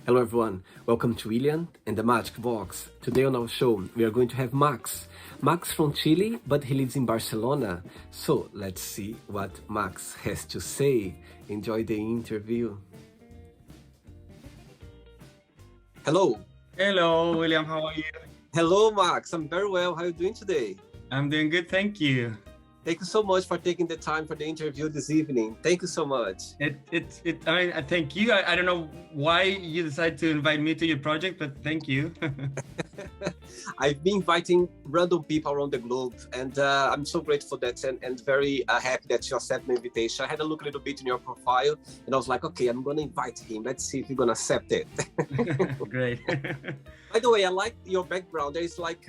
Hello everyone, welcome to William and the Magic Box. Today on our show, we are going to have Max. Max from Chile, but he lives in Barcelona. So let's see what Max has to say. Enjoy the interview. Hello. Hello, William. How are you? Hello, Max. I'm very well. How are you doing today? I'm doing good, thank you. Thank you so much for taking the time for the interview this evening. Thank you so much. I thank you. I don't know why you decided to invite me to your project, but thank you. I've been inviting random people around the globe, and I'm so grateful that and very happy that you accept my invitation. I had a look a little bit in your profile, and I was like, okay, I'm gonna invite him. Let's see if he's gonna accept it. Great. By the way, I like your background. There is like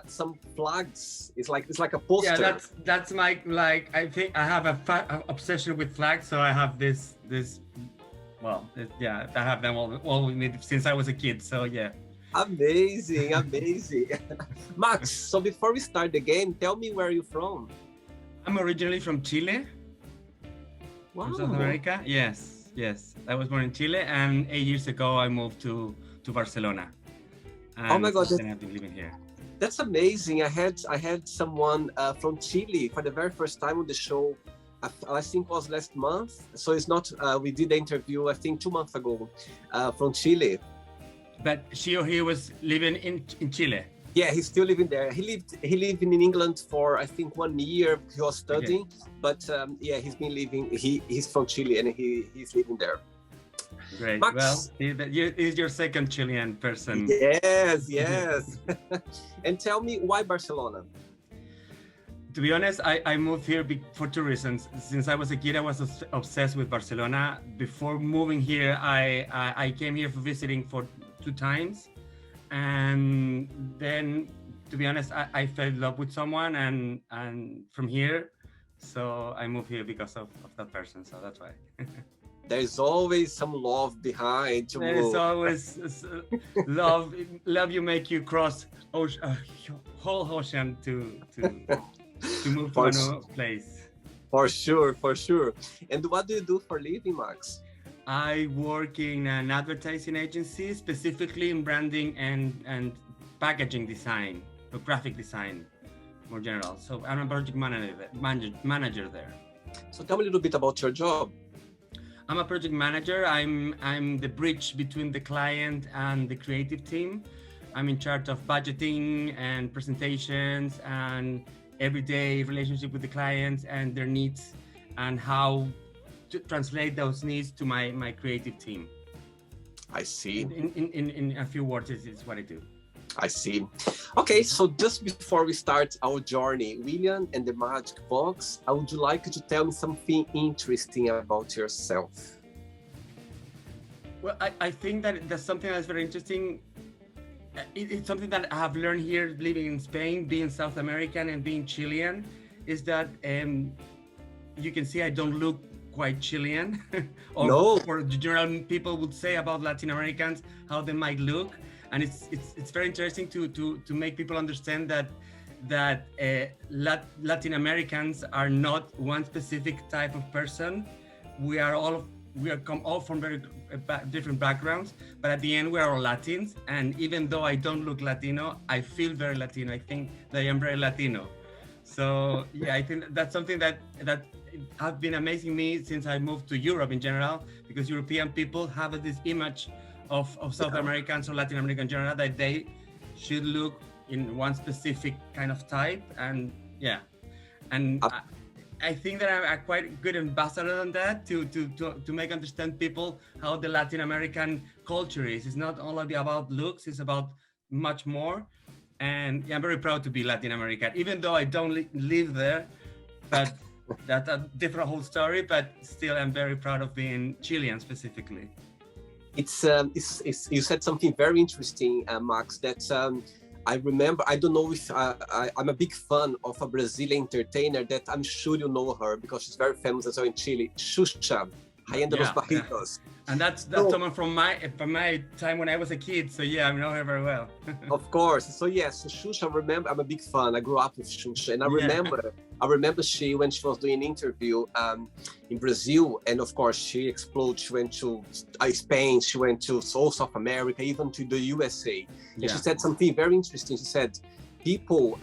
some flags. It's like a poster. Yeah, that's my I think I have a obsession with flags, so I have this. I have them all with me since I was a kid. So yeah. Amazing. Max, so before we start the game, tell me where you're from. I'm originally from Chile. Wow. From South America. Yes. I was born in Chile, and 8 years ago I moved to Barcelona. And oh my God! I've been living here. That's amazing. I had someone from Chile for the very first time on the show. I think it was last month. So it's not. We did the interview I think 2 months ago from Chile. But she or he was living in Chile. Yeah, he's still living there. He lived in England for I think 1 year. He was studying, but he's been living. He's from Chile and he's living there. Great. Max. Well, he's your second Chilean person. Yes. And tell me, why Barcelona? To be honest, I moved here for two reasons. Since I was a kid, I was obsessed with Barcelona. Before moving here, I came here for visiting for 2 times. And then, to be honest, I fell in love with someone and from here. So I moved here because of that person. So that's why. There's always some love behind to There's move. always love. Love you make you cross whole ocean to move to a new place. For sure. And what do you do for a living, Max? I work in an advertising agency, specifically in branding and packaging design, or graphic design, more general. So I'm a project manager there. So tell me a little bit about your job. I'm a project manager. I'm the bridge between the client and the creative team. I'm in charge of budgeting and presentations and everyday relationship with the clients and their needs and how to translate those needs to my creative team. I see. In a few words, is what I do. I see. Okay, so just before we start our journey, William and the Magic Box, I would like you to tell me something interesting about yourself. Well, I think that's something that's very interesting. It's something that I have learned here living in Spain, being South American and being Chilean, is that you can see I don't look quite Chilean or the general people would say about Latin Americans, how they might look. And it's very interesting to make people understand that Latin Americans are not one specific type of person. We come all from very different backgrounds, but at the end we are all Latins. And even though I don't look Latino, I feel very Latino. I think that I am very Latino. So yeah, I think that's something that has been amazing me since I moved to Europe in general, because European people have this image of South Americans or Latin American in general that they should look in one specific kind of type. And yeah, and I think that I'm a quite good ambassador on that to make understand people how the Latin American culture is. It's not only about looks, it's about much more. And yeah, I'm very proud to be Latin American, even though I don't live there, but that's a different whole story, but still I'm very proud of being Chilean specifically. It's you said something very interesting, Max, that I remember. I don't know if I'm a big fan of a Brazilian entertainer that I'm sure you know her because she's very famous as well in Chile, Xuxa. Allende los Yeah, Barritos. and that's So, someone from my time when I was a kid. So yeah, I know her very well. of course. So yes, Xuxa, I remember, I'm a big fan. I grew up with Xuxa, and Yeah, I remember she, when she was doing an interview in Brazil, and of course she exploded. She went to Spain, she went to South America, even to the USA. And she yeah. said something very interesting. She said, people,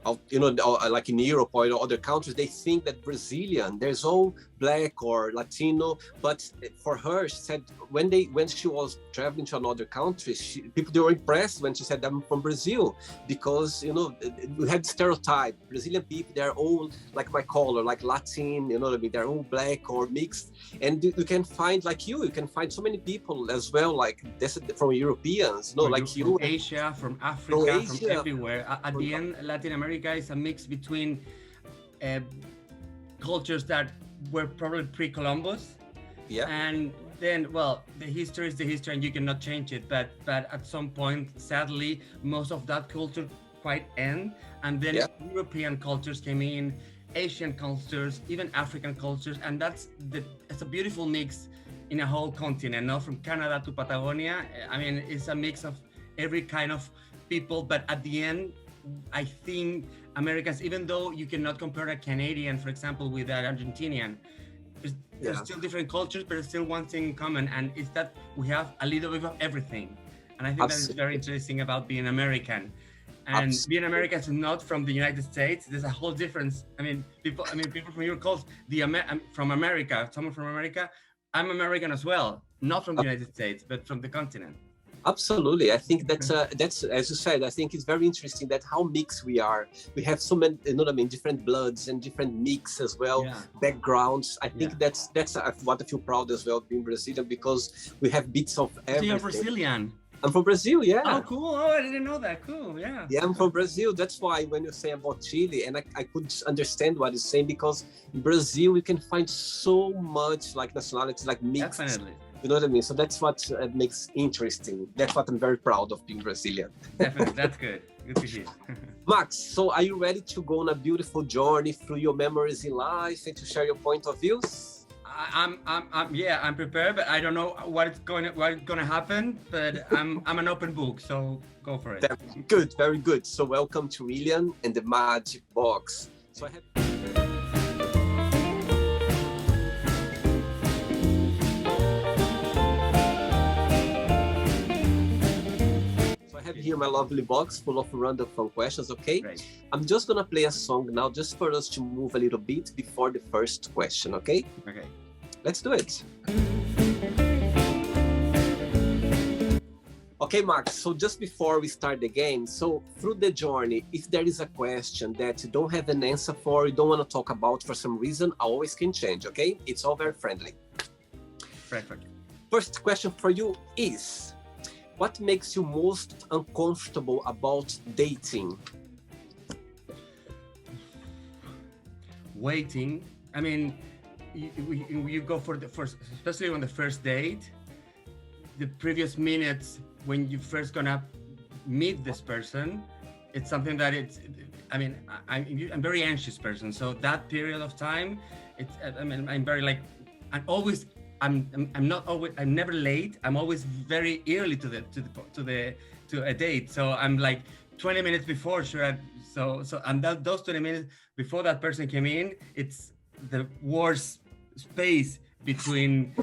like in Europe or in other countries, they think that Brazilian, there's all black or Latino, but for her, she said when she was traveling to another country, people, they were impressed when she said, I'm from Brazil, because we had stereotype. Brazilian people, they're all like my color, like Latin, you know what I mean? They're all black or mixed, and you can find, like you can find so many people as well, like this from Europeans, like you, from Asia, from Africa, from everywhere. At the end, Latin America is a mix between cultures that were probably pre-Columbus, and then, well, the history is the history, and you cannot change it. But at some point, sadly, most of that culture quite end, and then European cultures came in, Asian cultures, even African cultures, and it's a beautiful mix in a whole continent, not from Canada to Patagonia. I mean, it's a mix of every kind of people, but at the end, I think Americans, even though you cannot compare a Canadian, for example, with an Argentinian, there's still different cultures, but there's still one thing in common, and it's that we have a little bit of everything. And I think that is very interesting about being American. And being American is not from the United States. There's a whole difference. People from your culture, from America, someone from America, I'm American as well, not from the United States, but from the continent. Absolutely. I think that's as you said, I think it's very interesting that how mixed we are. We have so many, different bloods and different mix as well, backgrounds. I think that's what I feel proud as well, being Brazilian, because we have bits of everything. So you're Brazilian? I'm from Brazil, yeah. Oh, cool. Oh, I didn't know that. Cool, yeah. Yeah, I'm from Brazil. That's why when you say about Chile, and I could understand what you're saying, because in Brazil, we can find so much like nationalities, like mixed. Definitely. You know what I mean? So that's what makes interesting. That's what I'm very proud of, being Brazilian. Definitely, that's good. Good to hear. Max, so are you ready to go on a beautiful journey through your memories in life and to share your point of views? I'm prepared, but I don't know what's going to happen. But I'm an open book, so go for it. Good, very good. So welcome to William and the Magic Box. So I have here my lovely box full of random fun questions, okay? Great. I'm just gonna play a song now just for us to move a little bit before the first question, okay? Okay. Let's do it. Okay, Max, so just before we start the game, so through the journey, if there is a question that you don't have an answer for, you don't want to talk about for some reason, I always can change, okay? It's all very friendly. Perfect. First question for you is, what makes you most uncomfortable about dating? Waiting. I mean, you go for the first, especially on the first date, the previous minutes when you first gonna meet this person, it's something that I'm very anxious person. So that period of time, I'm very like, I'm never late. I'm always very early to a date. So I'm like 20 minutes before, sure. And those 20 minutes before that person came in, it's the worst space between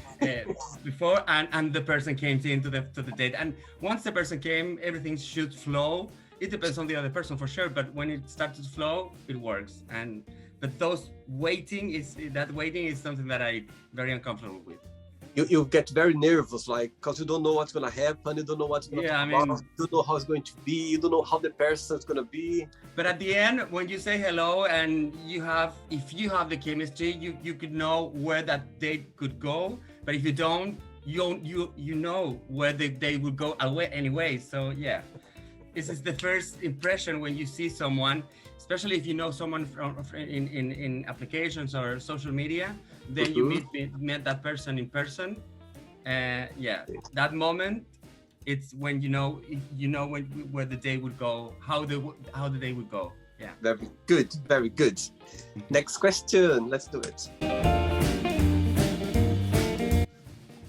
before and the person came into the date. And once the person came, everything should flow. It depends on the other person for sure, but when it starts to flow, it works. But waiting is something that I'm very uncomfortable with. You get very nervous, like, because you don't know what's gonna happen, you don't know what's gonna happen, you don't know how it's going to be, you don't know how the person's gonna be. But at the end, when you say hello and if you have the chemistry, you could know where that date could go. But if you don't, you know where the date would go away anyway. So yeah, this is the first impression when you see someone, especially if you know someone in applications or social media. Then you met that person in person. That moment, it's when you know where the day would go, how the day would go. Yeah. Very good, very good. Next question. Let's do it.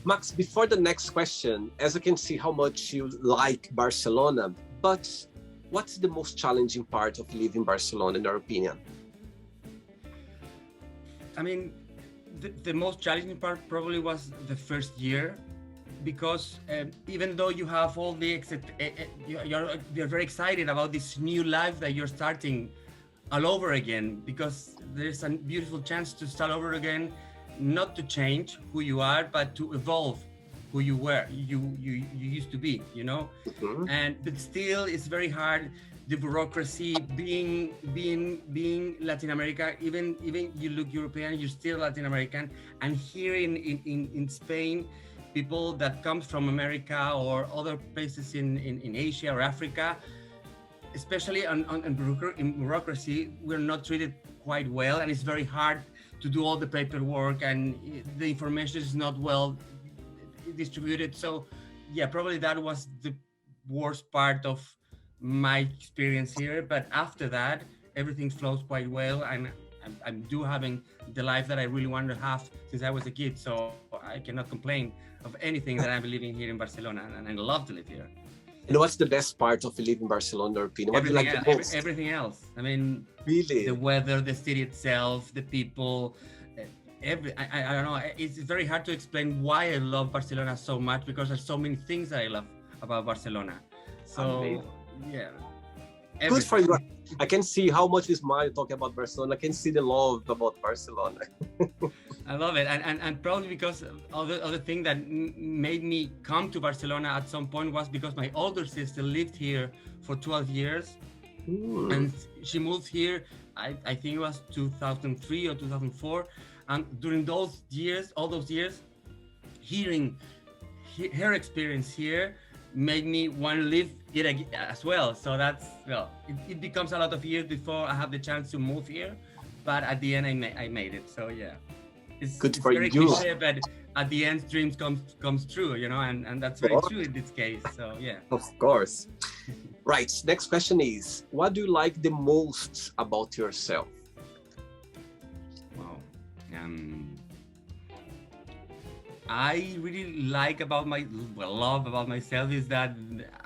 Max, before the next question, as I can see how much you like Barcelona, but what's the most challenging part of living in Barcelona, in your opinion? I mean, the most challenging part probably was the first year, because even though you have all the you're very excited about this new life that you're starting all over again, because there's a beautiful chance to start over again, not to change who you are, but to evolve who you were, you used to be, you know. Mhm. And but still, it's very hard. The bureaucracy, being Latin America, even you look European, you're still Latin American. And here in Spain, people that come from America or other places in Asia or Africa, especially in bureaucracy, we're not treated quite well, and it's very hard to do all the paperwork, and the information is not well distributed. So yeah, probably that was the worst part of my experience here. But after that, everything flows quite well, and I'm do having the life that I really wanted to have since I was a kid. So I cannot complain of anything that I'm living here in Barcelona, and I love to live here. And what's the best part of living in Barcelona, in your opinion? What do you like the most? Everything else. I mean, Really? the weather, the city itself, the people. I don't know. It's very hard to explain why I love Barcelona so much, because there's so many things that I love about Barcelona. So Amazing. yeah, Good for everything. you. I can see how much you smile talking about Barcelona. I can see the love about Barcelona. I love it, and probably because other thing that made me come to Barcelona at some point was because my older sister lived here for 12 years, and she moved here. I think it was 2003 or 2004, and during those years, all those years, hearing her experience here made me want to live it as well. So that's, well, it becomes a lot of years before I have the chance to move here, but at the end I made it. So yeah, it's for very you. cliche, but at the end dreams comes true, you know, and that's very true in this case. So yeah. Of course. Right. Next question is, what do you like the most about yourself? Wow. I really like about love about myself is that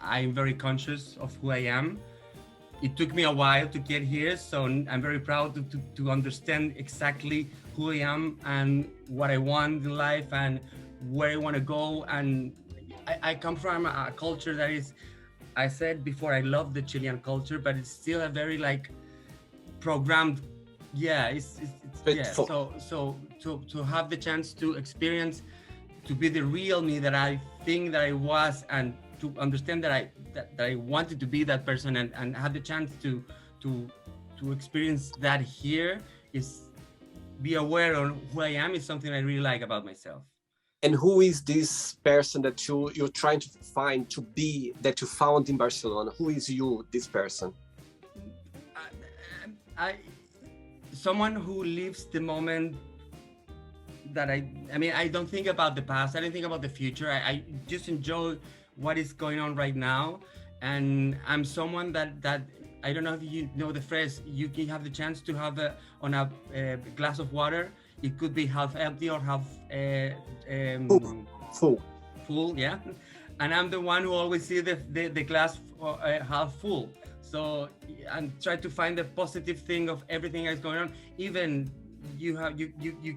I'm very conscious of who I am. It took me a while to get here, so I'm very proud to understand exactly who I am and what I want in life and where I want to go. And I come from a culture that is, I said before, I love the Chilean culture, but it's still a very like programmed. Yeah, it's yeah. So to have the chance to experience, to be the real me that I think that I was, and to understand that I wanted to be that person, and have the chance to experience that here, is be aware of who I am, is something I really like about myself. And who is this person that you're trying to find to be, that you found in Barcelona? Who is you, this person? Someone who lives the moment. That I mean, I don't think about the past. I don't think about the future. I just enjoy what is going on right now. And I'm someone that I don't know if you know the phrase, you can have the chance to have on a glass of water, it could be half empty or half full, yeah. And I'm the one who always see the glass half full. So and try to find the positive thing of everything that's going on. Even you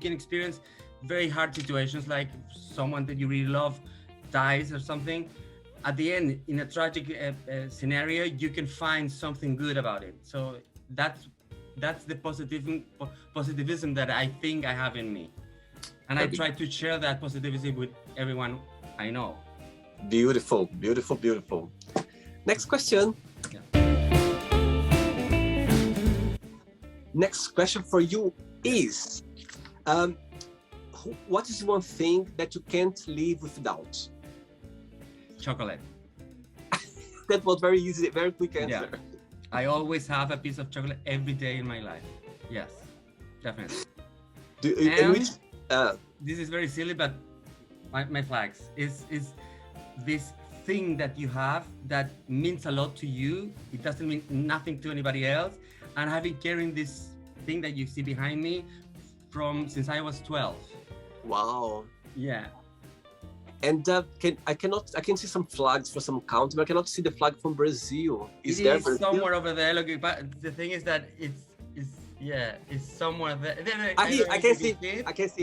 can experience very hard situations, like someone that you really love dies or something. At the end, in a tragic scenario, you can find something good about it. So that's the positivism that I think I have in me, and I try to share that positivism with everyone I know. Beautiful, beautiful, beautiful. Next question. Yeah. Next question for you is, what is one thing that you can't live without? Chocolate. That was very easy, very quick answer. Yeah. I always have a piece of chocolate every day in my life. Yes, definitely. This is very silly, but my flags is this thing that you have that means a lot to you. It doesn't mean nothing to anybody else. And I've been carrying this thing that you see behind me since I was 12. Wow. Yeah. And I can see some flags for some countries, but I cannot see the flag from Brazil. It there is Brazil? somewhere over there. Look, but the thing is that it's somewhere there. I can see.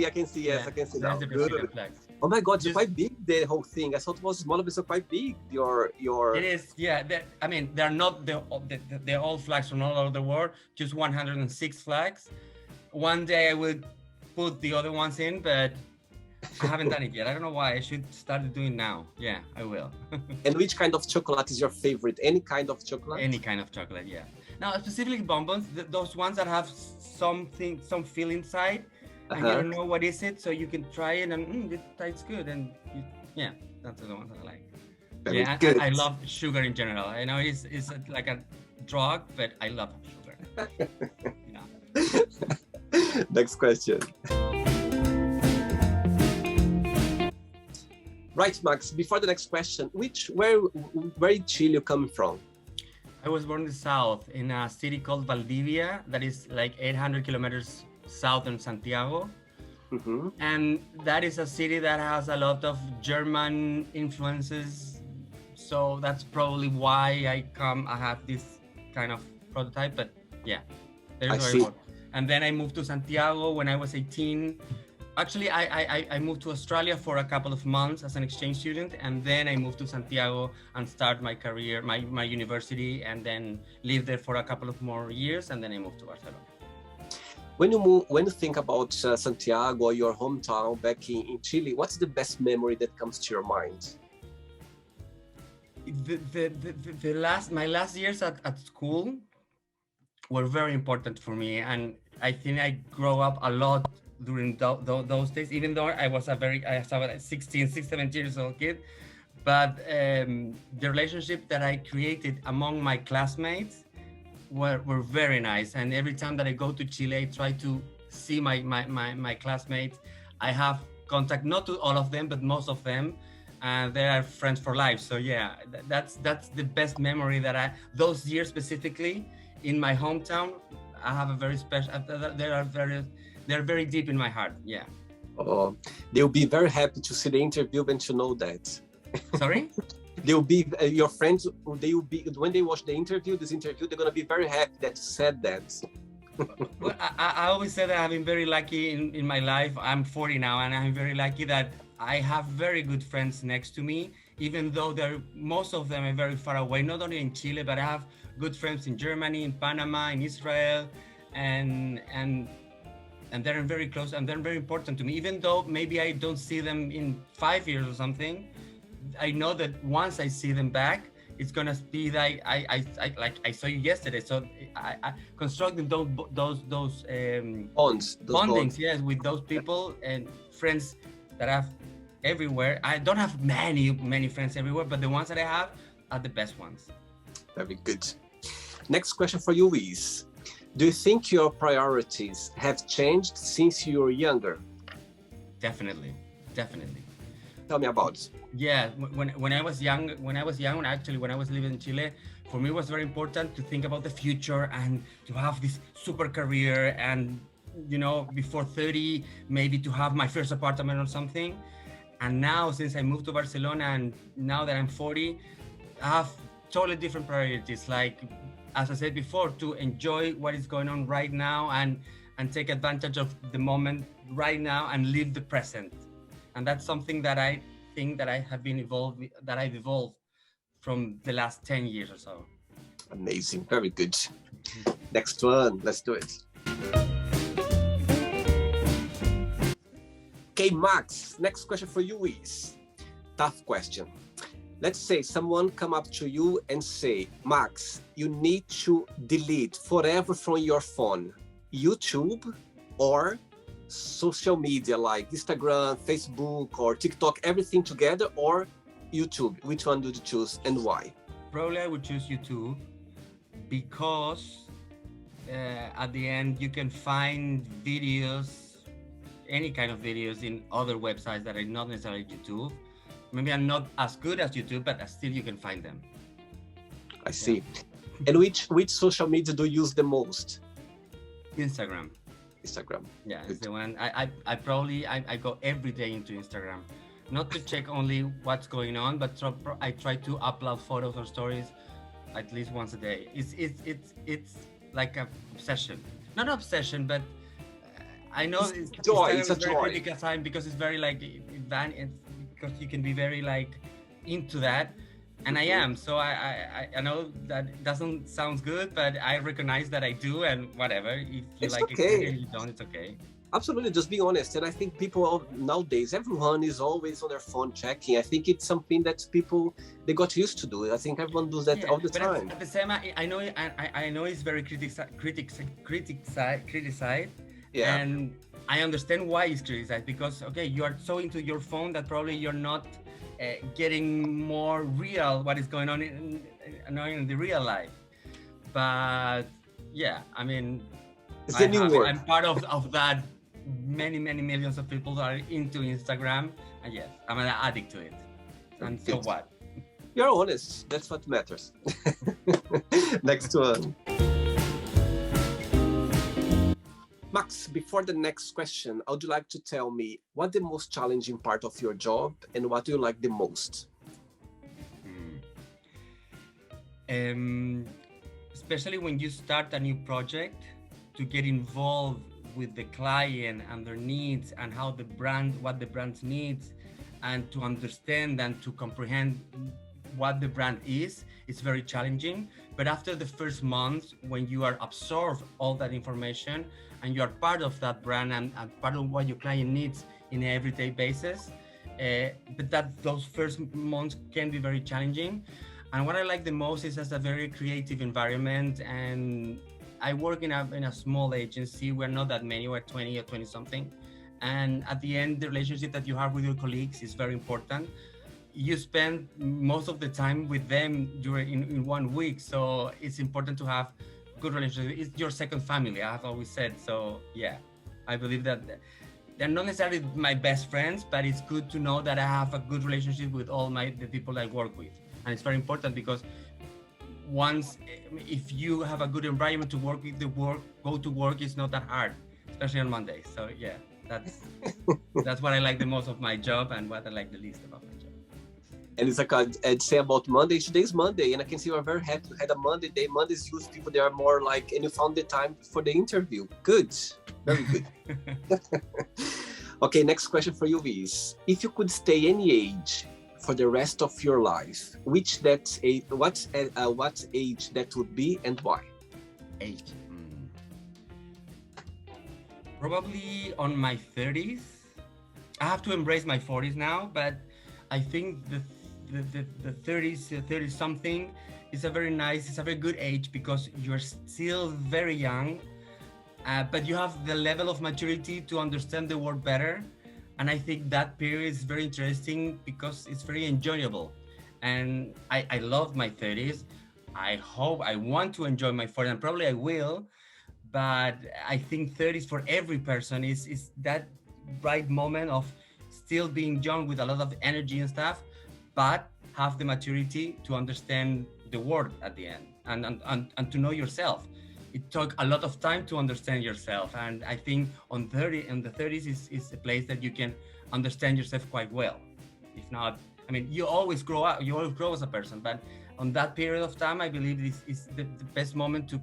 I can see. Yes, Yeah, I can see so that's now. the Brazilian flags. Oh my God, it's Just- quite big, the whole thing. I thought it was smaller, but it's quite big. Your. It is, yeah. I mean, they're not they're all flags from all over the world. Just 106 flags. One day I will put the other ones in, but I haven't done it yet. I don't know why. I should start doing now. Yeah, I will. And which kind of chocolate is your favorite? Any kind of chocolate? Any kind of chocolate, yeah. Now, specifically bonbons, those ones that have some feel inside, and you don't know what is it, so you can try it and it tastes good, and yeah, that's the ones that I like. Very good. I love sugar in general. I know it's like a drug, but I love sugar. Yeah. Next question. Right, Max, before the next question, where in Chile you coming from? I was born in the south, in a city called Valdivia, that is like 800 kilometers southern Santiago. Mm-hmm. And that is a city that has a lot of German influences. So that's probably why I have this kind of prototype, but yeah, there's very good. And then I moved to Santiago when I was 18. Actually, I moved to Australia for a couple of months as an exchange student, and then I moved to Santiago and start my career, my university, and then lived there for a couple of more years, and then I moved to Barcelona. When you think about Santiago, your hometown back in Chile, what's the best memory that comes to your mind? My last years at school were very important for me, and I think I grew up a lot during those days, even though I was a 16, 17 years old kid. But the relationship that I created among my classmates were very nice. And every time that I go to Chile, I try to see my classmates. I have contact, not to all of them, but most of them. And they are friends for life. So yeah, that's the best memory that those years specifically in my hometown, I have a very special, they're very deep in my heart. Yeah. Oh, they'll be very happy to see the interview and to know that. Sorry? They'll be your friends. They will be when they watch this interview. They're gonna be very happy that you said that. Well, I always say that I've been very lucky in my life. I'm 40 now, and I'm very lucky that I have very good friends next to me, even though most of them are very far away. Not only in Chile, but I have good friends in Germany, in Panama, in Israel, and they're very close, and they're very important to me. Even though maybe I don't see them in 5 years or something, I know that once I see them back, it's gonna be like I saw you yesterday. So I constructing those bondings, yes, with those people and friends that I have everywhere. I don't have many friends everywhere, but the ones that I have are the best ones. Very good. Next question for you is, do you think your priorities have changed since you were younger? Definitely. Tell me about it. Yeah, when I was young, when I was living in Chile, for me it was very important to think about the future and to have this super career, and before 30 maybe to have my first apartment or something. And now, since I moved to Barcelona, and now that I'm 40, I have totally different priorities. Like, as I said before, to enjoy what is going on right now and take advantage of the moment right now and live the present. And that's something that I think that I've evolved from the last 10 years or so. Amazing, very good. Next one, let's do it. Okay, Max, next question for you is, tough question. Let's say someone come up to you and say, Max, you need to delete forever from your phone YouTube or social media like Instagram, Facebook, or TikTok, everything together, or YouTube. Which one do you choose and why? Probably I would choose YouTube because at the end you can find videos, any kind of videos in other websites that are not necessarily YouTube. Maybe I'm not as good as YouTube, but still you can find them. I see. Yeah. And which social media do you use the most? Instagram. Instagram. Yeah, it's the one. I probably go every day into Instagram, not to check only what's going on, but I try to upload photos or stories at least once a day. It's like a obsession, not an obsession, but I know It's joy. Instagram It's a is very joy. critical time because it's very like because you can be very like into that, and I am. So I know that it doesn't sound good, but I recognize that I do, and whatever. If you It's like it, okay. if you don't, it's okay. Absolutely, just be honest. And I think people nowadays, everyone is always on their phone checking. I think it's something that people they got used to do. I think everyone does that Yeah, all the but time. at the same, I know it's very criticized, Yeah, and I understand why it's criticized because okay, you are so into your phone that probably you're not getting more real what is going on in the real life. But yeah, I mean, it's the new word. I'm part of that. Many millions of people are into Instagram, and yes, I'm an addict to it. And so Good. what? You're honest. That's what matters. Next one. Max, before the next question, I would like to tell me what the most challenging part of your job and what do you like the most? Especially when you start a new project, to get involved with the client and their needs and what the brand needs, and to understand and to comprehend what the brand is, it's very challenging. But after the first month, when you are absorbed all that information and you are part of that brand and part of what your client needs in an everyday basis, but those first months can be very challenging. And what I like the most is as a very creative environment, and I work in a small agency. We're not that many, we're 20 or 20 something. And at the end, the relationship that you have with your colleagues is very important. You spend most of the time with them in 1 week. So it's important to have good relationship. It's your second family, I have always said. So yeah, I believe that they're not necessarily my best friends, but it's good to know that I have a good relationship with all the people I work with. And it's very important because if you have a good environment to work with, go to work is not that hard, especially on Mondays. So yeah, that's what I like the most of my job and what I like the least about my job. And it's like I'd say about Monday, today's Monday, and I can see you're very happy to have a Monday day. Mondays use people, they are more like, and you found the time for the interview. Good, very good. Okay, next question for you is, if you could stay any age for the rest of your life, what age that would be and why? Age. Probably on my 30s. I have to embrace my 40s now, but I think the 30s, 30 something is a very good age because you're still very young, but you have the level of maturity to understand the world better. And I think that period is very interesting because it's very enjoyable. And I love my 30s. I want to enjoy my 40s, and probably I will. But I think 30s for every person is that right moment of still being young with a lot of energy and stuff, but have the maturity to understand the world at the end and to know yourself. It took a lot of time to understand yourself, and I think in the 30s is a place that you can understand yourself quite well. If not, I mean, you always grow up, you always grow as a person, but on that period of time, I believe this is the best moment to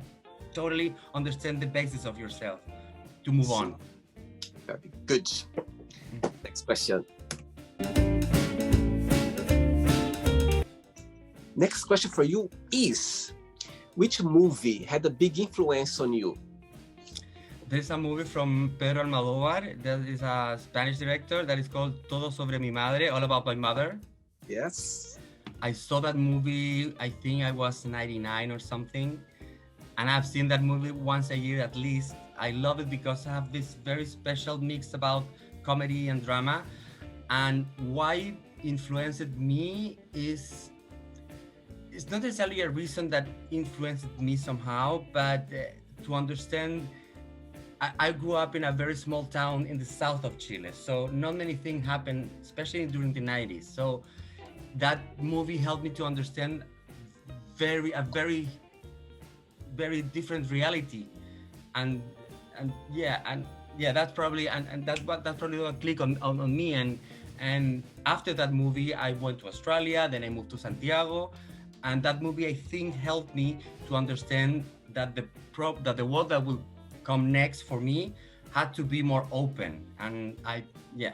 totally understand the basis of yourself to move on. Very good. Next question. Next question for you is, which movie had a big influence on you? There's a movie from Pedro Almodóvar that is a Spanish director that is called Todo sobre mi madre, all about my mother. Yes. I saw that movie, I think I was 99 or something. And I've seen that movie once a year at least. I love it because I have this very special mix about comedy and drama. And why it influenced me is, it's not necessarily a reason that influenced me somehow, but to understand, I grew up in a very small town in the south of Chile. So not many things happened, especially during the 90s. So that movie helped me to understand a very different reality, and that's probably what clicked on me, and after that movie, I went to Australia, then I moved to Santiago, and that movie I think helped me to understand that the world that will come next for me had to be more open. And yeah,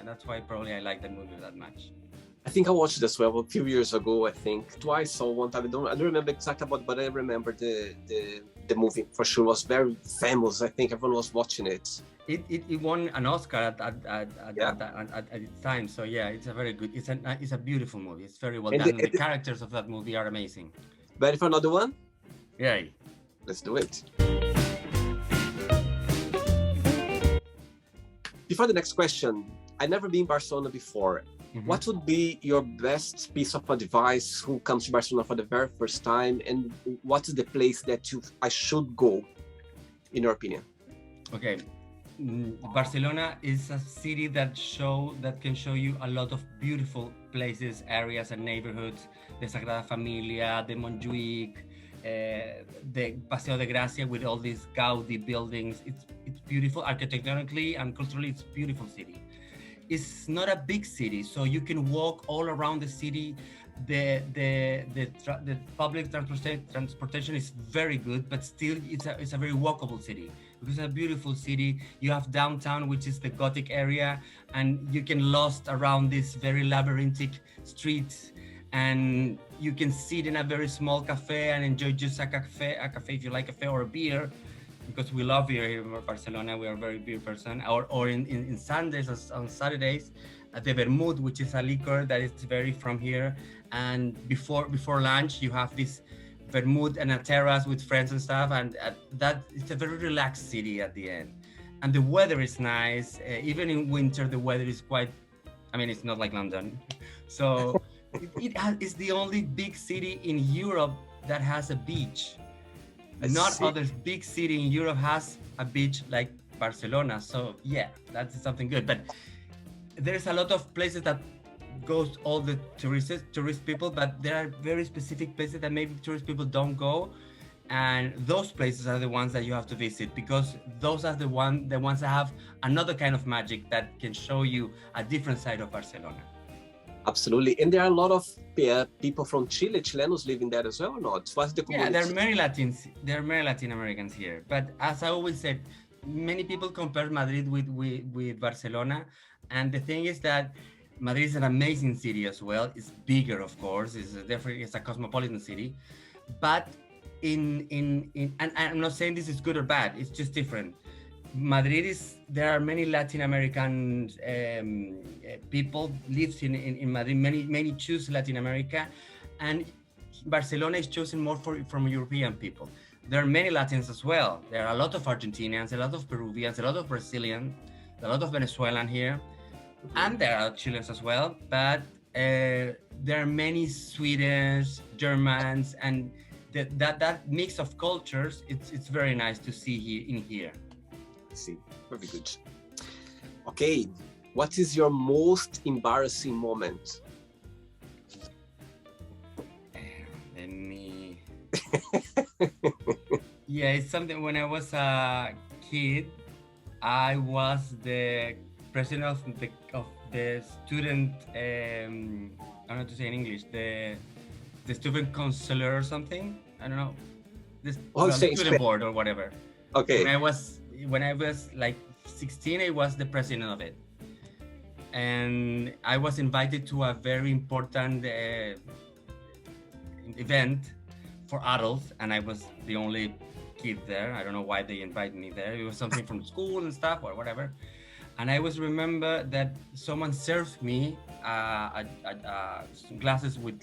that's why probably I like the movie that much. I think I watched this well a few years ago. I think twice or one time. I don't remember exactly about, but I remember the movie for sure. It was very famous. I think everyone was watching it. It won an Oscar at its time. So yeah, it's a very good. It's a beautiful movie. It's very well done. And the characters of that movie are amazing. Ready for another one? Yeah. Let's do it. Before the next question, I've never been in Barcelona before. Mm-hmm. What would be your best piece of advice who comes to Barcelona for the very first time, and what is the place that I should go, in your opinion? Okay, Barcelona is a city that can show you a lot of beautiful places, areas, and neighborhoods. The Sagrada Familia, the Montjuic, the Paseo de Gracia with all these Gaudi buildings. It's beautiful architectonically and culturally. It's a beautiful city. It's not a big city, so you can walk all around the city. The public transportation is very good, but still it's a very walkable city. Because it's a beautiful city. You have downtown, which is the Gothic area, and you can lost around these very labyrinthic streets, and you can sit in a very small cafe and enjoy just a cafe if you like cafe or a beer. Because we love beer here in Barcelona, we are a very beer person. Or in Sundays, on Saturdays, at the Vermouth, which is a liquor that is very from here. And before lunch, you have this Vermouth and a terrace with friends and stuff. And that it's a very relaxed city at the end. And the weather is nice. Even in winter, the weather is quite. I mean, it's not like London. So it's the only big city in Europe that has a beach. Not other big city in Europe has a beach like Barcelona. So yeah, that's something good. But there's a lot of places that goes all the tourist people, but there are very specific places that maybe tourist people don't go. And those places are the ones that you have to visit, because those are the ones that have another kind of magic that can show you a different side of Barcelona. Absolutely. And there are a lot of people from Chile, Chilenos living there as well, or not? What's the community? Yeah, there are many Latin Americans here. But as I always said, many people compare Madrid with Barcelona. And the thing is that Madrid is an amazing city as well. It's bigger, of course. It's a cosmopolitan city. But and I'm not saying this is good or bad. It's just different. There are many Latin American people lives in Madrid. Many choose Latin America, and Barcelona is chosen more from European people. There are many Latins as well. There are a lot of Argentinians, a lot of Peruvians, a lot of Brazilians, a lot of Venezuelan here, and there are Chileans as well. But there are many Swedes, Germans, and that mix of cultures. It's very nice to see here. See, very good. Okay, what is your most embarrassing moment? Yeah, it's something. When I was a kid, I was the president of the student. I don't know how to say in English. The student counselor or something. I don't know. Student board or whatever. Okay. When I was like 16, I was the president of it. And I was invited to a very important event for adults, and I was the only kid there. I don't know why they invited me there. It was something from school and stuff or whatever. And I always remember that someone served me glasses with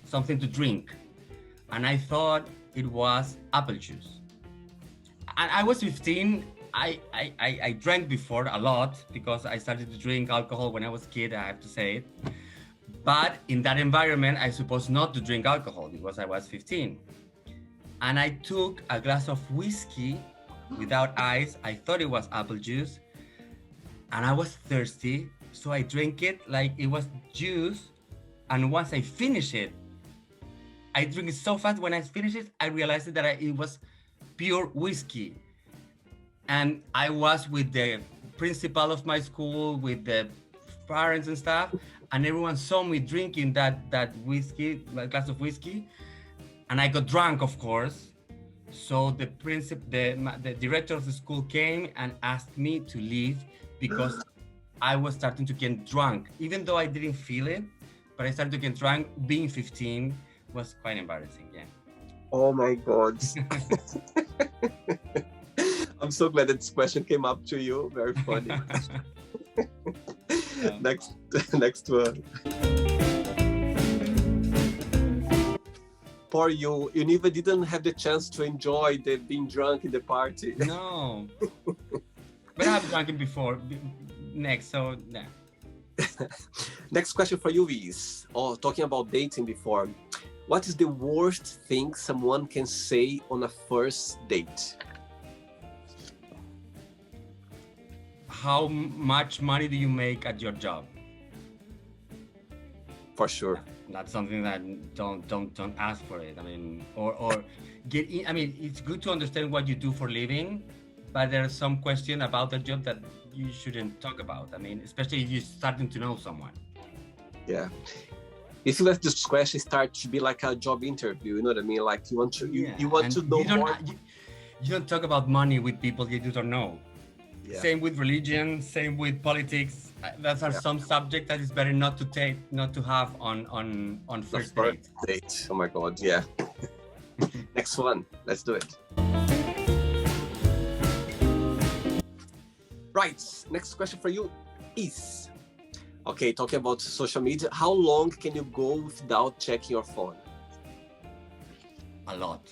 something to drink. And I thought it was apple juice. And I was 15. I drank before a lot because I started to drink alcohol when I was a kid, I have to say it. But in that environment, I supposed not to drink alcohol because I was 15. And I took a glass of whiskey without ice. I thought it was apple juice. And I was thirsty. So I drank it like it was juice. And once I finished it, I drink it so fast. When I finished it, I realized that it was pure whiskey. And I was with the principal of my school, with the parents and stuff, and everyone saw me drinking that whiskey, a glass of whiskey, and I got drunk, of course. So the director of the school came and asked me to leave because I was starting to get drunk, even though I didn't feel it, but I started to get drunk. Being 15 was quite embarrassing. Yeah. Oh my God. I'm so glad that this question came up to you. Very funny. Next one. Poor you never didn't have the chance to enjoy the being drunk in the party. No. But I have drunk before. Next, so yeah. Next question for you is, talking about dating before, what is the worst thing someone can say on a first date? How much money do you make at your job? For sure. That's something that don't ask for it. I mean, or get in. I mean, it's good to understand what you do for living, but there's some question about the job that you shouldn't talk about. I mean, especially if you're starting to know someone. Yeah. If you let this question start to be like a job interview, you know what I mean? Like you want to know more. You don't talk about money with people you don't know. Yeah. Same with religion, same with politics. That are some subject that is better not to have on first date. Oh my God, yeah. Next one, let's do it. Right, next question for you is, okay, talking about social media, how long can you go without checking your phone? A lot,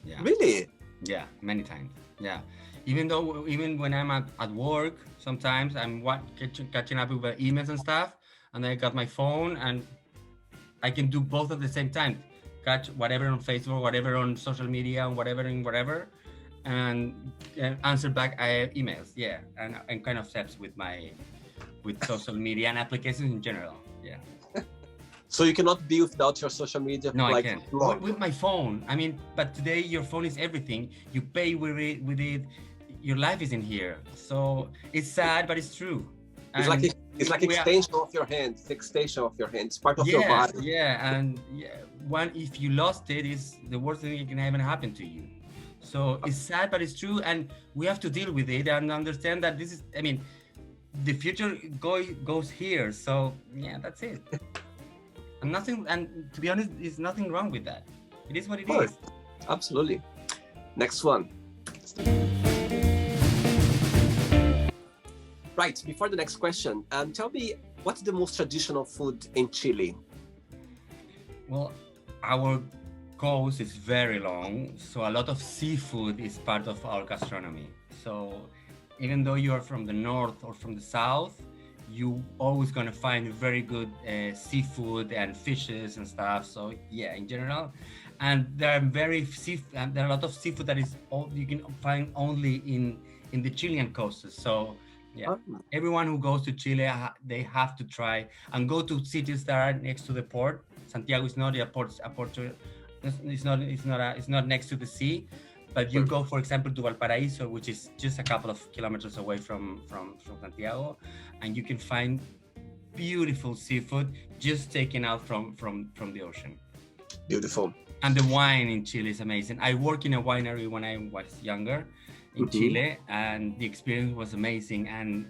yeah. Really? Yeah, many times, yeah. Even when I'm at work, sometimes I'm catching up with emails and stuff, and I got my phone and I can do both at the same time. Catch whatever on Facebook, whatever on social media, whatever, and answer back emails. Yeah, and kind of steps with social media and applications in general. Yeah. So you cannot be without your social media? No, I can't. With my phone. I mean, but today your phone is everything. You pay with it. Your life is in here. So it's sad, but it's true. It's like extension of your hand. It's extension of your hand. It's part of your body. Yeah, and if you lost it, is the worst thing that can even happen to you. So it's sad, but it's true, and we have to deal with it and understand that this is. I mean, the future goes here. So yeah, that's it. And to be honest, there's nothing wrong with that. It is what it is. Absolutely. Next one. Right, before the next question, tell me, what's the most traditional food in Chile? Well, our coast is very long, so a lot of seafood is part of our gastronomy. So even though you are from the north or from the south, you always gonna find very good seafood and fishes and stuff. So yeah, in general, and there are a lot of seafood that is you can find only in the Chilean coasts. So yeah, everyone who goes to Chile, they have to try and go to cities that are next to the port. Santiago is not a port. It's not next to the sea. But you go, for example, to Valparaiso, which is just a couple of kilometers away from Santiago, and you can find beautiful seafood just taken out from the ocean. Beautiful. And the wine in Chile is amazing. I worked in a winery when I was younger in Chile, and the experience was amazing. And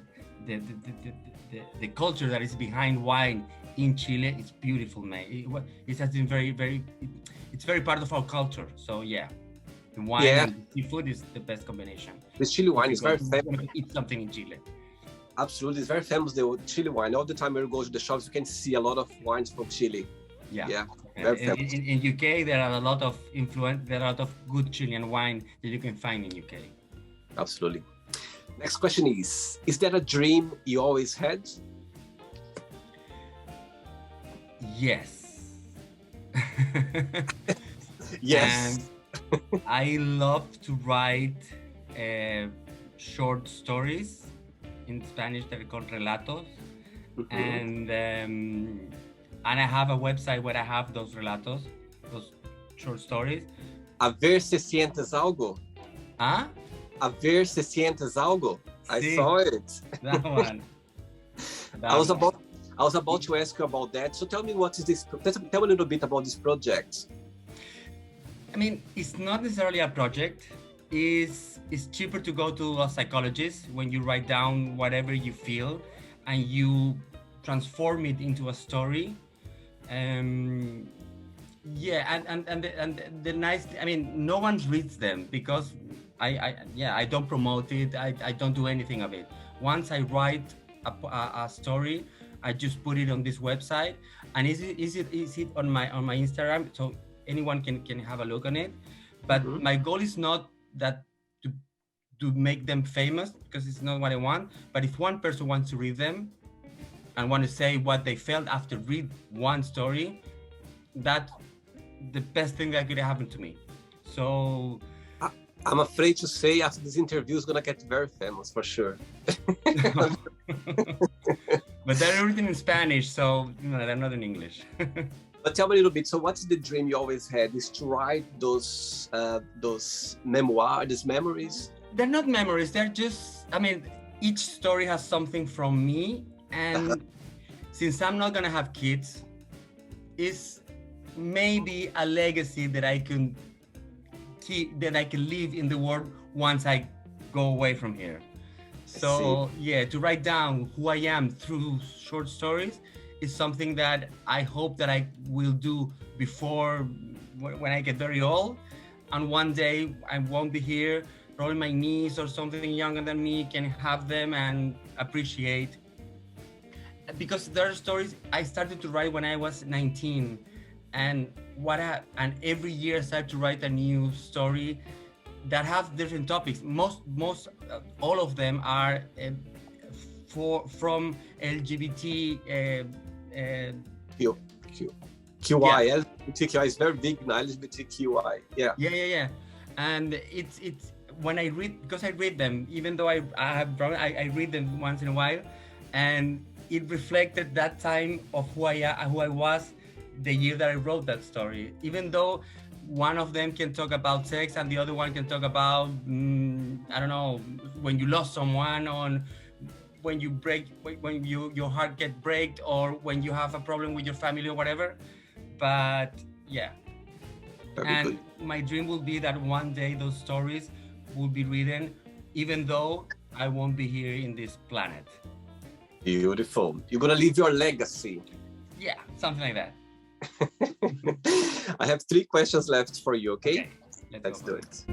the culture that is behind wine in Chile is beautiful, mate. It has been it's very part of our culture. So yeah. The wine and the seafood is the best combination. The Chile wine is very famous. Eat something in Chile. Absolutely, it's very famous. The Chile wine. All the time when you go to the shops, you can see a lot of wines from Chile. Yeah. Very famous. In UK, there are a lot of good Chilean wine that you can find in UK. Absolutely. Next question is there a dream you always had? Yes. Yes. And I love to write short stories. In Spanish, they're called relatos. And I have a website where I have those relatos, those short stories. A ver se sientes algo. Huh? A ver se sientes algo. I saw it. That one. I was about to ask you about that. So tell me, what is this? Tell me a little bit about this project. I mean, it's not necessarily a project. It's cheaper to go to a psychologist when you write down whatever you feel and you transform it into a story. Yeah, and the nice, I mean, no one reads them because I don't promote it. I don't do anything of it. Once I write a story, I just put it on this website, and is it on my Instagram, so anyone can have a look on it. But my goal is not that to make them famous, because it's not what I want. But if one person wants to read them and want to say what they felt after read one story, that's the best thing that could happen to me. So I'm afraid to say, after this interview is gonna get very famous for sure. But they're written in Spanish, so they're not in English. But tell me a little bit. So, what's the dream you always had? Is to write those memoirs, these memories? They're not memories. They're just. I mean, each story has something from me, and since I'm not gonna have kids, it's maybe a legacy that I can keep, that I can live in the world once I go away from here. So yeah, to write down who I am through short stories is something that I hope that I will do before, when I get very old, and one day I won't be here. Probably my niece or something younger than me can have them and appreciate. Because there are stories I started to write when I was 19, and every year I start to write a new story that have different topics. Most all of them are from LGBT QI. Yeah. LGBTQI is very big now. LGBTQI. Yeah. And it's when I read, because I read them, even though I read them once in a while, and it reflected that time of who I was the year that I wrote that story. Even though one of them can talk about sex and the other one can talk about I don't know, when you lost someone, on when you break, when your heart get breaked, or when you have a problem with your family or whatever. But yeah, and my dream will be that one day those stories will be written, even though I won't be here in this planet. Beautiful. You're gonna leave your legacy. Yeah, something like that. I have 3 questions left for you, okay? Let's do it.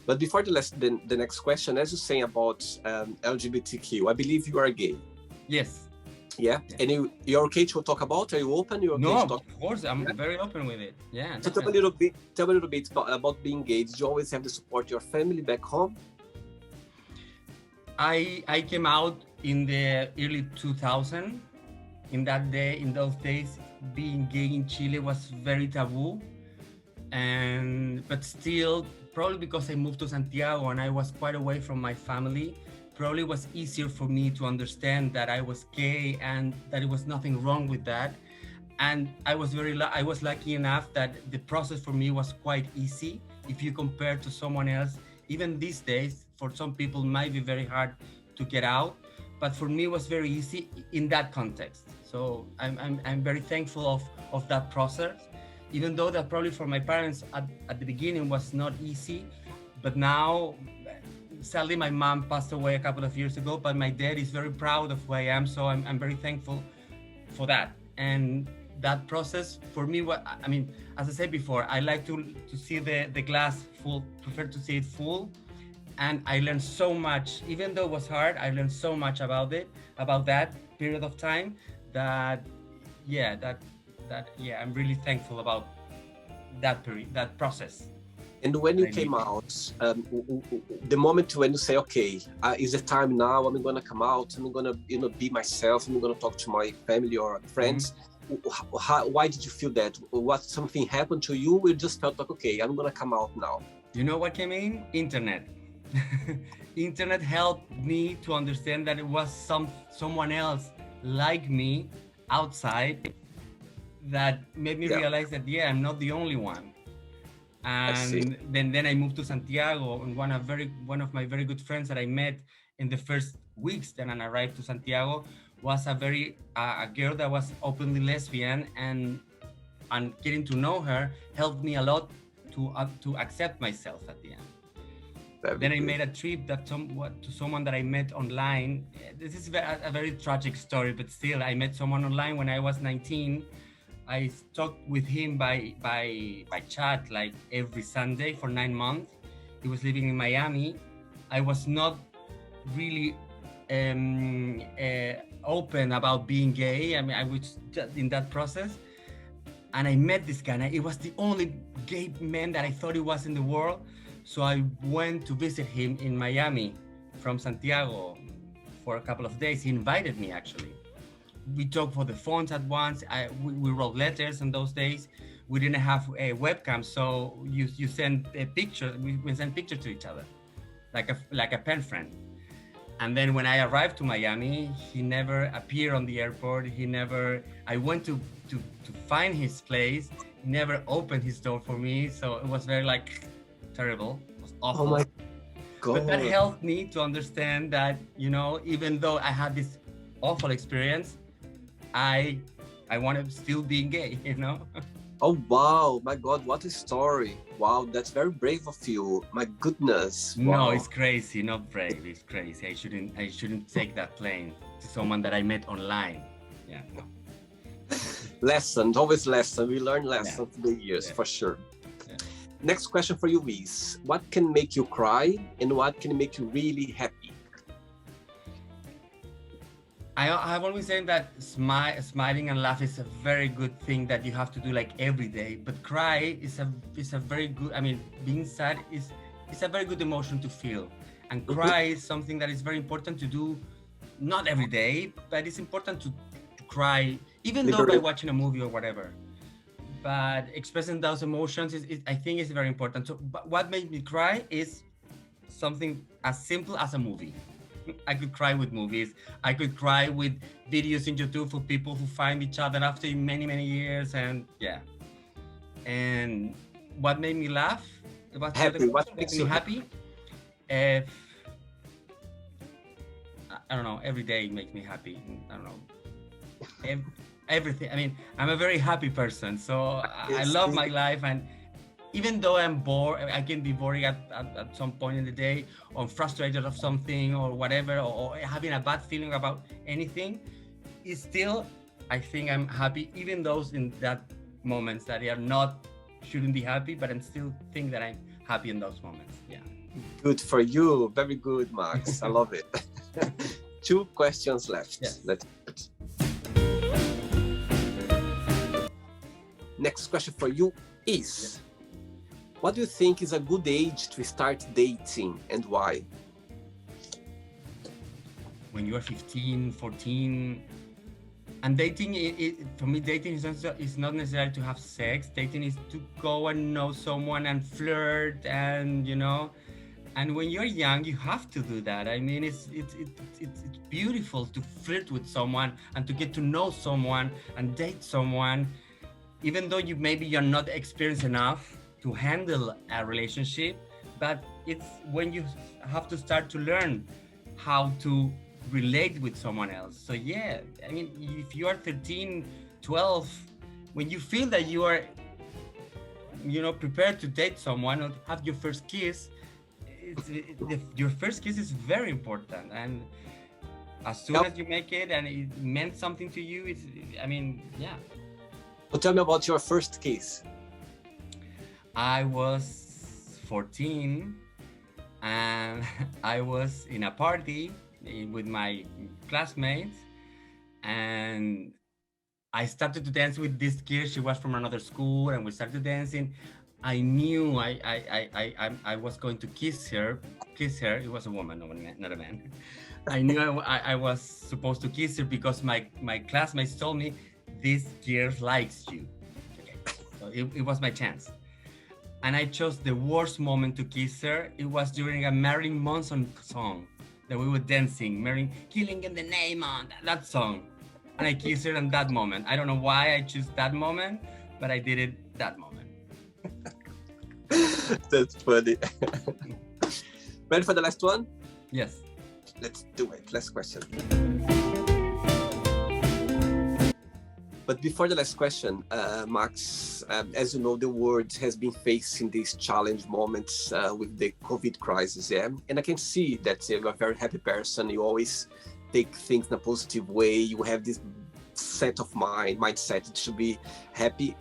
But before the next question, as you're saying about LGBTQ, I believe you are gay. Yes. Yeah? And you're okay to talk about? Are you open? You're okay to talk? Of course, I'm very open with it. Yeah. So tell me a little bit about being gay. Did you always have the support of your family back home? I came out in the early 2000. In those days, being gay in Chile was very taboo. But still, probably because I moved to Santiago and I was quite away from my family, probably was easier for me to understand that I was gay and that there was nothing wrong with that. And I was lucky enough that the process for me was quite easy. If you compare to someone else, even these days, for some people it might be very hard to get out, but for me it was very easy in that context. So I'm very thankful of that process, even though that probably for my parents at the beginning was not easy. But now, sadly, my mom passed away a couple of years ago, but my dad is very proud of who I am, so I'm very thankful for that. And that process for me, I mean, as I said before, I like to see the glass full, prefer to see it full. And I learned so much, even though it was hard, I learned so much about that period of time that I'm really thankful about that period, that process. And when you came out, the moment when you say, okay, is the time now, I'm gonna come out, I'm gonna be myself, I'm gonna talk to my family or friends. Why did you feel that? What, something happened to you? We just felt like, okay, I'm gonna come out now. You know what came in? Internet. Internet helped me to understand that it was someone else like me outside that made me realize that I'm not the only one. And then I moved to Santiago, and one of my very good friends that I met in the first weeks that I arrived to Santiago was a girl that was openly lesbian, and getting to know her helped me a lot to accept myself at the end. Then I made a trip to someone that I met online. This is a very tragic story, but still, I met someone online when I was 19. I talked with him by chat like every Sunday for 9 months. He was living in Miami. I was not really open about being gay. I mean, I was just in that process. And I met this guy. It was the only gay man that I thought he was in the world. So I went to visit him in Miami from Santiago for a couple of days. He invited me, actually. We talked for the phones at once. We wrote letters in those days. We didn't have a webcam, so you send a picture. We sent pictures to each other, like a pen friend. And then when I arrived to Miami, he never appeared on the airport. I went to find his place. He never opened his door for me. So it was very terrible. It was awful. Oh my God. But that helped me to understand that, even though I had this awful experience, I want to still be gay, Oh, wow. My God, what a story. Wow, that's very brave of you. My goodness. Wow. No, it's crazy, not brave. It's crazy. I shouldn't take that plane to someone that I met online. Yeah. Lesson, always lesson. We learn lessons through the years, for sure. Yeah. Next question for you is, what can make you cry and what can make you really happy? I've always said that smiling and laugh is a very good thing that you have to do every day. But cry is a very good. I mean, being sad is a very good emotion to feel, and cry is something that is very important to do, not every day, but it's important to cry, even though by watching a movie or whatever. But expressing those emotions I think is very important. So, but what made me cry is something as simple as a movie. I could cry with movies. I could cry with videos in YouTube for people who find each other after many, many years. And yeah. And what made me laugh? Happy. What makes you happy? I don't know. Every day makes me happy. I don't know. Everything. I mean, I'm a very happy person. So I love my life. And even though I'm bored, I can be bored at some point in the day, or frustrated of something or whatever, or having a bad feeling about anything, it's still, I think I'm happy, even those in that moments that shouldn't be happy, but I'm still think that I'm happy in those moments. Yeah. Good for you. Very good, Max. I love it. 2 questions left. Yes. Let's Next question for you is, what do you think is a good age to start dating and why? When you are 15, 14, and dating, for me, dating is not necessarily to have sex. Dating is to go and know someone and flirt, and and when you're young, you have to do that. I mean, it's beautiful to flirt with someone and to get to know someone and date someone, even though you're not experienced enough to handle a relationship, but it's when you have to start to learn how to relate with someone else. So yeah, I mean, if you are 13, 12, when you feel that you are, prepared to date someone or have your first kiss, your first kiss is very important. And as soon as you make it and it meant something to you, yeah. So tell me about your first kiss. I was 14 and I was in a party with my classmates, and I started to dance with this girl. She was from another school, and we started dancing. I knew I was going to kiss her. It was a woman, not a man. I knew I was supposed to kiss her because my classmates told me, this girl likes you. Okay. So it was my chance. And I chose the worst moment to kiss her. It was during a Marilyn Manson song that we were dancing, Killing in the Name on that song. And I kissed her in that moment. I don't know why I chose that moment, but I did it that moment. That's funny. Ready for the last one? Yes. Let's do it. Last question. But before the last question, Max, as you know, the world has been facing these challenge moments with the COVID crisis, yeah? And I can see that you're a very happy person. You always take things in a positive way. You have this set of mindset to be happy.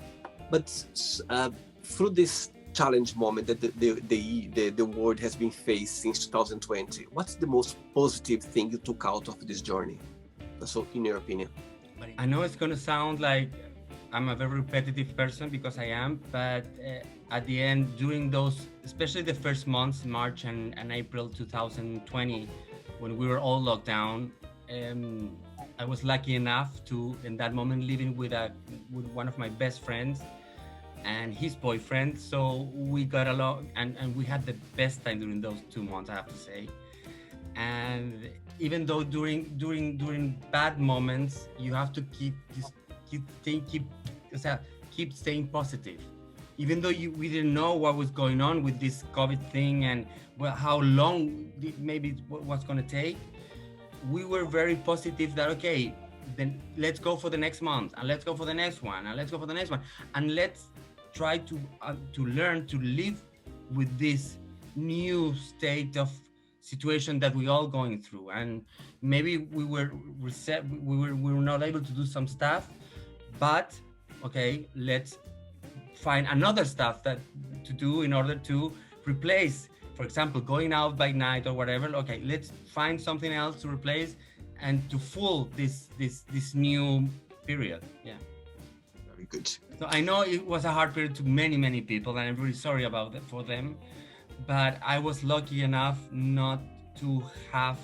But through this challenge moment that the world has been faced since 2020, what's the most positive thing you took out of this journey? So, in your opinion? I know it's going to sound like I'm a very repetitive person, because I am, but at the end, during those, especially the first months, March and April 2020, when we were all locked down, I was lucky enough to, in that moment, living with one of my best friends and his boyfriend. So we got along, and we had the best time during those 2 months, I have to say. And even though during bad moments, you have to keep staying positive. Even though we didn't know what was going on with this COVID thing and how long maybe what's going to take, we were very positive that, okay, then let's go for the next month, and let's go for the next one, and let's go for the next one, and let's try to learn to live with this new state of situation that we all going through. And maybe we were not able to do some stuff, but okay, let's find another stuff that to do in order to replace, for example, going out by night or whatever. Okay, let's find something else to replace and to full this new period. Yeah, very good. So I know it was a hard period to many people, and I'm really sorry about that for them. But I was lucky enough not to have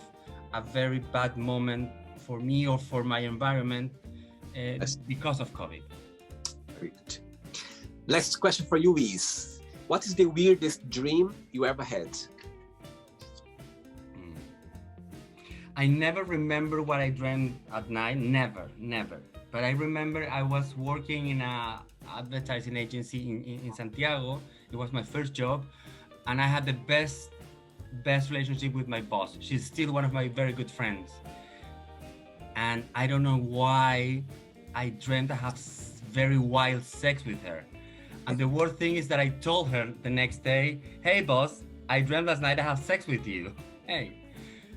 a very bad moment for me or for my environment because of COVID. Very good. Last question for you is, what is the weirdest dream you ever had? I never remember what I dreamed at night, never. But I remember I was working in an advertising agency in Santiago. It was my first job. And I had the best relationship with my boss. She's still one of my very good friends. And I don't know why I dreamt I have very wild sex with her. And the worst thing is that I told her the next day, hey boss, I dreamt last night I have sex with you. Hey.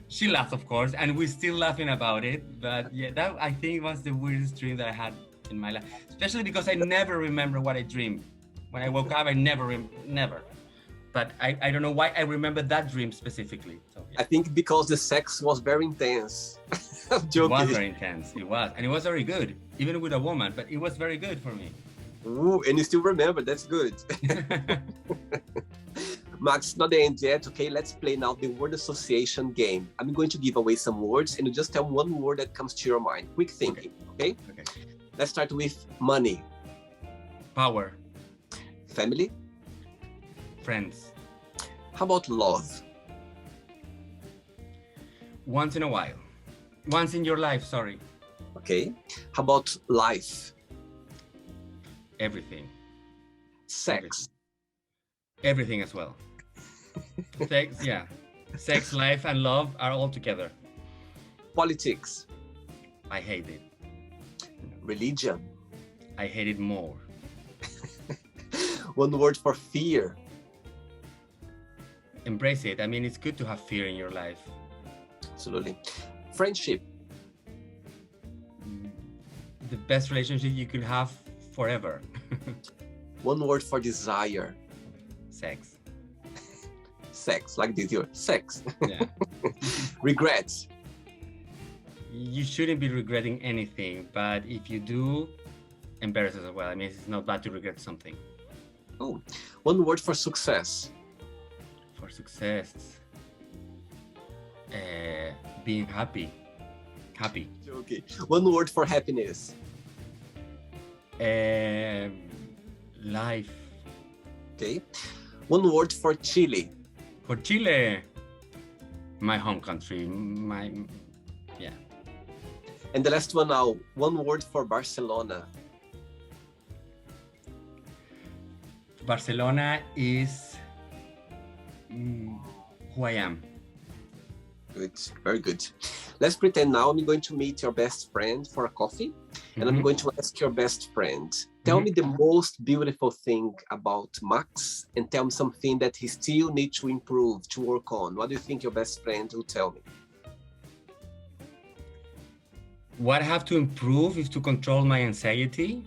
She laughed, of course, and we're still laughing about it. But yeah, that I think was the weirdest dream that I had in my life. Especially because I never remember what I dreamed. When I woke up, I never. But I don't know why I remember that dream specifically. So, yeah. I think because the sex was very intense. I'm joking. It was very intense. It was. And it was very good, even with a woman, but it was very good for me. Ooh, and you still remember. That's good. Max, not the end yet. Okay, let's play now the word association game. I'm going to give away some words, and you just tell one word that comes to your mind. Quick thinking, okay? Let's start with money. Power. Family. Friends. How about love? Once in a while. Once in your life, sorry. Okay. How about life? Everything. Sex. Everything as well. Sex, yeah. Sex, life, and love are all together. Politics. I hate it. Religion. I hate it more. One word for fear. Embrace it. I mean, it's good to have fear in your life. Absolutely. Friendship. The best relationship you could have forever. One word for desire. Sex. Sex, like this, your sex. Yeah. Regrets. You shouldn't be regretting anything, but if you do, embarrass as well. I mean, it's not bad to regret something. Oh, one word for success. For success, being happy. Happy. Okay. One word for happiness. Life. Okay. One word for Chile. For Chile, my home country, yeah. And the last one now, one word for Barcelona. Barcelona is who I am. Good, very good. Let's pretend now I'm going to meet your best friend for a coffee, and I'm going to ask your best friend, tell me the most beautiful thing about Max, and tell me something that he still needs to improve, to work on. What do you think your best friend will tell me? What I have to improve is to control my anxiety.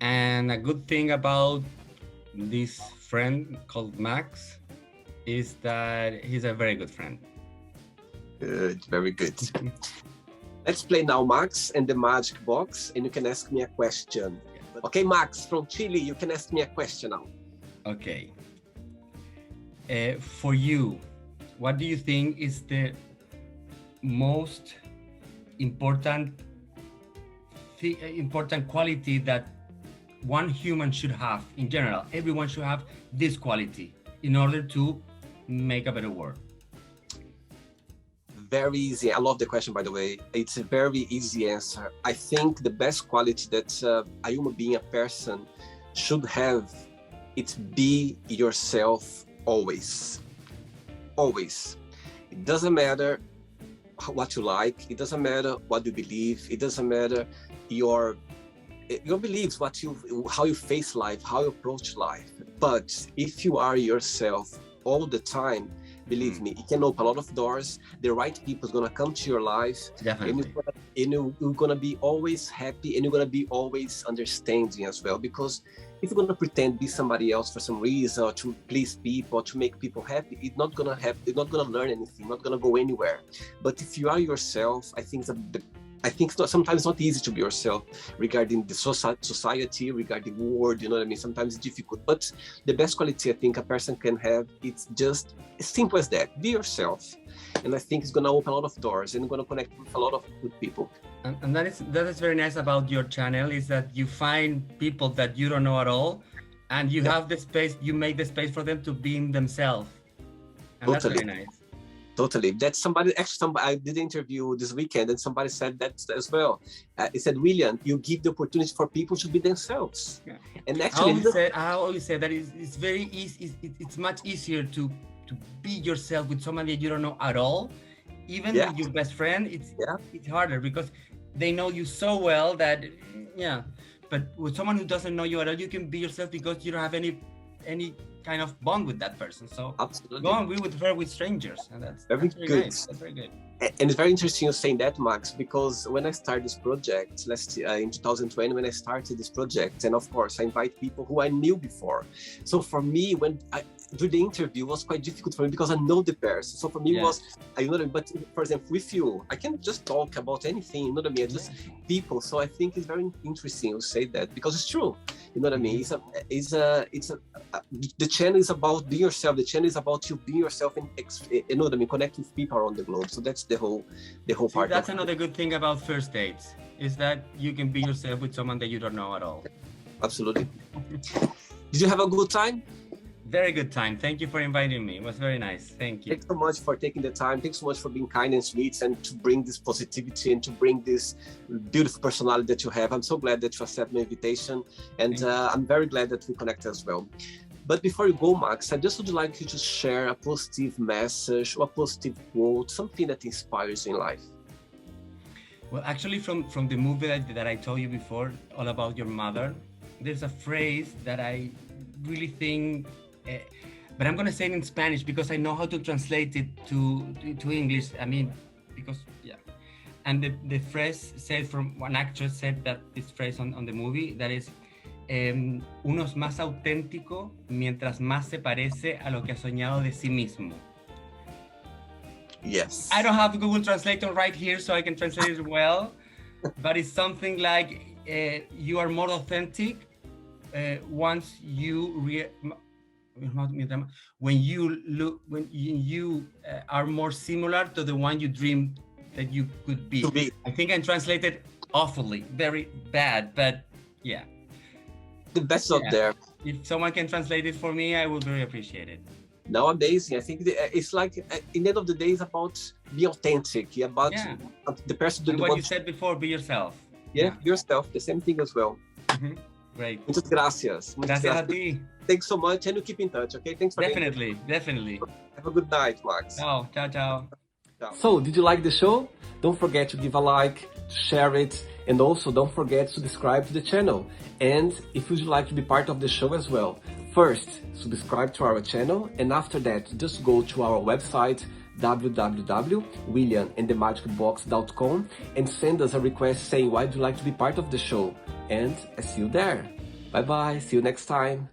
And a good thing about this friend called Max is that he's a very good friend. Good, very good. Let's play now, Max, and the magic box, and you can ask me a question. Okay, Max, from Chile, you can ask me a question now. Okay. For you, what do you think is the most important quality that one human should have in general? Everyone should have this quality in order to make a better world. Very easy. I love the question, by the way. It's a very easy answer. I think the best quality that a human being, a person should have, it's be yourself always. Always. It doesn't matter what you like. It doesn't matter what you believe. It doesn't matter your beliefs, how you face life, how you approach life. But if you are yourself all the time, believe me, it can open a lot of doors. The right people is gonna come to your life. Definitely. And you're gonna be always happy, and you're gonna be always understanding as well. Because if you're gonna pretend to be somebody else for some reason, or to please people, or to make people happy, it's not gonna learn anything, not gonna go anywhere. But if you are yourself, I think it's sometimes not easy to be yourself regarding the society, regarding the world, you know what I mean? Sometimes it's difficult, but the best quality I think a person can have, it's just as simple as that. Be yourself. And I think it's going to open a lot of doors and going to connect with a lot of good people. And that is very nice about your channel, is that you find people that you don't know at all, and you have the space, you make the space for them to be themselves. And Totally. That's very nice. Totally. That's somebody I did an interview this weekend, and somebody said that as well. It said, William, you give the opportunity for people to be themselves. Yeah. And actually, I always say that it's very easy. It's much easier to be yourself with someone that you don't know at all. Even with your best friend, it's harder because they know you so well that, But with someone who doesn't know you at all, you can be yourself because you don't have any kind of bond with that person. So absolutely, go and be with strangers, and that's very good. Nice. That's very good. And it's very interesting you saying that, Max, because when I started this project in 2020, when I started this project, and of course I invite people who I knew before. So for me, when I do the interview, it was quite difficult for me because I know the person. So for me, it was, you know what I mean? But for example, with you, I can just talk about anything, you know what I mean? Just people. So I think it's very interesting you say that because it's true. You know what I mean? The channel is about being yourself. The channel is about you being yourself and you know what I mean, connect with people around the globe. So that's the whole part. That's another good thing about first dates, is that you can be yourself with someone that you don't know at all. Absolutely. Did you have a good time? Very good time. Thank you for inviting me. It was very nice. Thank you. Thanks so much for taking the time. Thanks so much for being kind and sweet and to bring this positivity and to bring this beautiful personality that you have. I'm so glad that you accepted my invitation, and I'm very glad that we connected as well. But before you go, Max, I just would like you to share a positive message or a positive quote, something that inspires you in life. Well, actually, from the movie that I told you before, all about your mother, there's a phrase that I really think, but I'm going to say it in Spanish because I know how to translate it to English. I mean, because, And the phrase said from one actress said that this phrase on the movie, that is, uno es más auténtico mientras más se parece a lo que ha soñado de sí mismo. Yes. I don't have Google Translator right here, so I can translate it well, but it's something like you are more authentic once when you are more similar to the one you dreamed that you could be. I think I translated awfully, very bad, but yeah. The best out there. If someone can translate it for me, I would very appreciate it. No, amazing. I think it's like, in the end of the day, it's about being authentic, about the person. And what you said before, be yourself. Yeah, yourself. The same thing as well. Mm-hmm. Great. Muchas gracias. Muchas Gracias a gracias. ti. Thanks so much, and you keep in touch, okay? Thanks for Definitely. Have a good night, Max. Ciao. Ciao. So, did you like the show? Don't forget to give a like, to share it, and also don't forget to subscribe to the channel. And if you'd like to be part of the show as well, first, subscribe to our channel, and after that, just go to our website, www.williamandthemagicbox.com, and send us a request saying why would you like to be part of the show. And I see you there. Bye bye, see you next time.